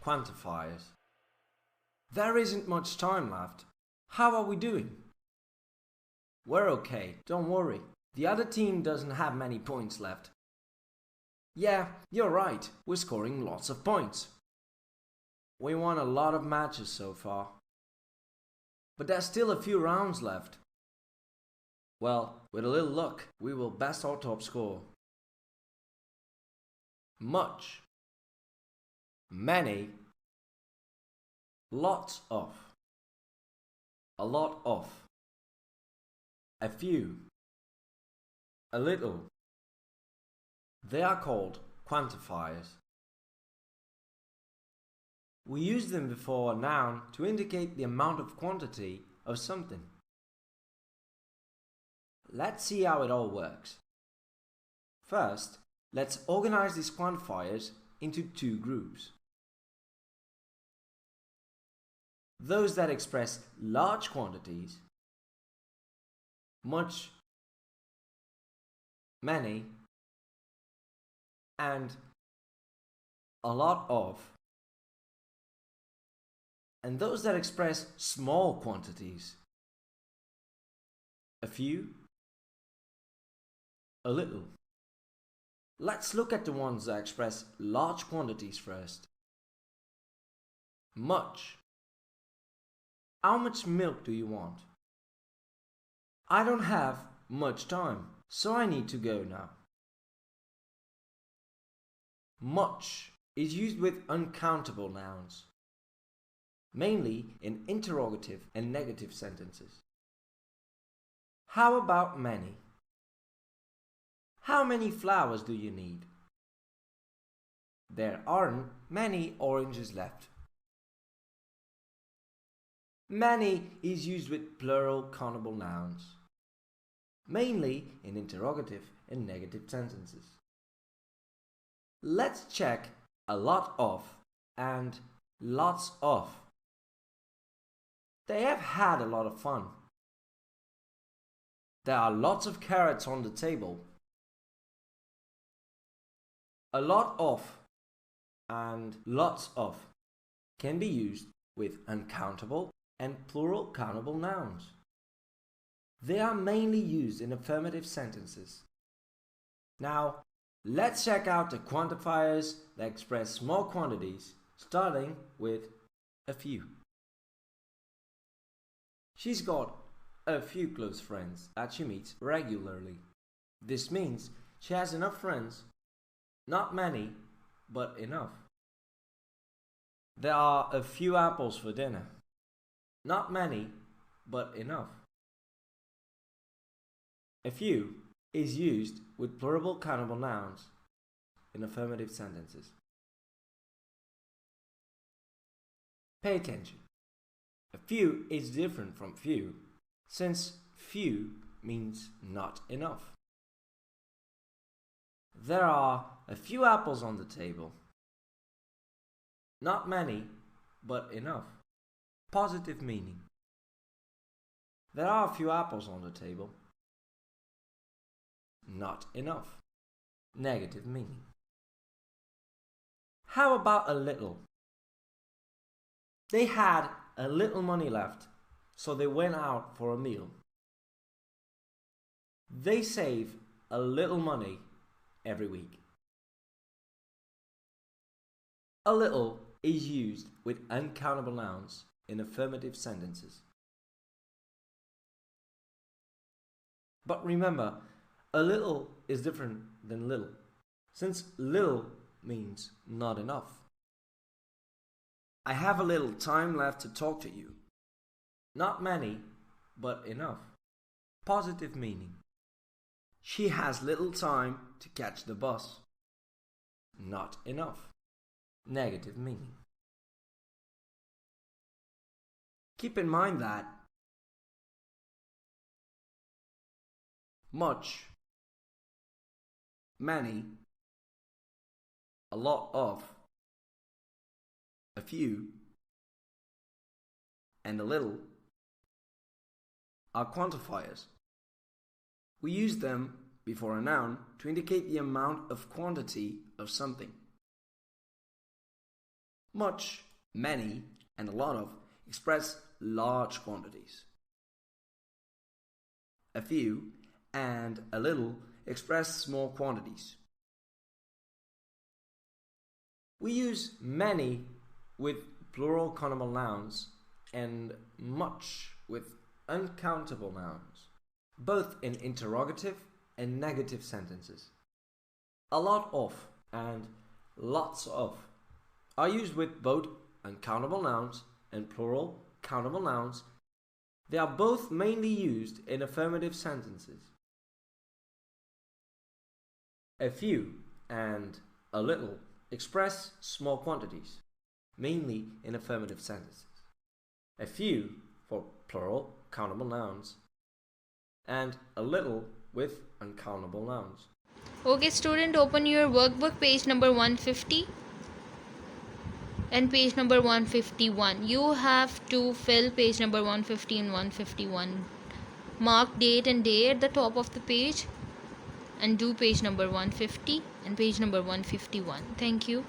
quantifiers. There isn't much time left. How are we doing? We're okay, don't worry. The other team doesn't have many points left. Yeah, you're right, we're scoring lots of points. We won a lot of matches so far. But there's still a few rounds left. Well, with a little luck, we will best our top score. Much, many, lots of, a lot of, a few, a little. They are called quantifiers. We use them before a noun to indicate the amount of quantity of something. Let's see how it all works. First, let's organize these quantifiers into two groups. Those that express large quantities, much, many, and a lot of, and those that express small quantities, a few, a little. Let's look at the ones that express large quantities first. Much. How much milk do you want? I don't have much time, so I need to go now. Much is used with uncountable nouns, mainly in interrogative and negative sentences. How about many? How many flowers do you need? There aren't many oranges left. Many is used with plural countable nouns, mainly in interrogative and negative sentences. Let's check a lot of and lots of. They have had a lot of fun. There are lots of carrots on the table. A lot of and lots of can be used with uncountable and plural countable nouns. They are mainly used in affirmative sentences. Now, let's check out the quantifiers that express small quantities, starting with a few. She's got a few close friends that she meets regularly. This means she has enough friends. Not many, but enough. There are a few apples for dinner. Not many, but enough. A few is used with plural countable nouns in affirmative sentences. Pay attention. A few is different from few, since few means not enough. There are a few apples on the table. Not many, but enough. Positive meaning. There are a few apples on the table. Not enough. Negative meaning. How about a little? They had a little money left, so they went out for a meal. They save a little money every week. A little is used with uncountable nouns in affirmative sentences. But remember, a little is different than little, since little means not enough. I have a little time left to talk to you. Not many, but enough. Positive meaning. She has little time to catch the bus. Not enough. Negative meaning. Keep in mind that much, many, a lot of, a few, and a little are quantifiers. We use them before a noun to indicate the amount of quantity of something. Much, many, and a lot of express large quantities. A few and a little express small quantities. We use many with plural countable nouns and much with uncountable nouns, both in interrogative and negative sentences. A lot of and lots of are used with both uncountable nouns and plural countable nouns. They are both mainly used in affirmative sentences. A few and a little express small quantities, mainly in affirmative sentences. A few for plural countable nouns and a little with uncountable nouns. Okay, student, open your workbook, page number 150 and page number 151. You have to fill page number 150 and 151. Mark date and day at the top of the page and do page number 150 and page number 151. Thank you.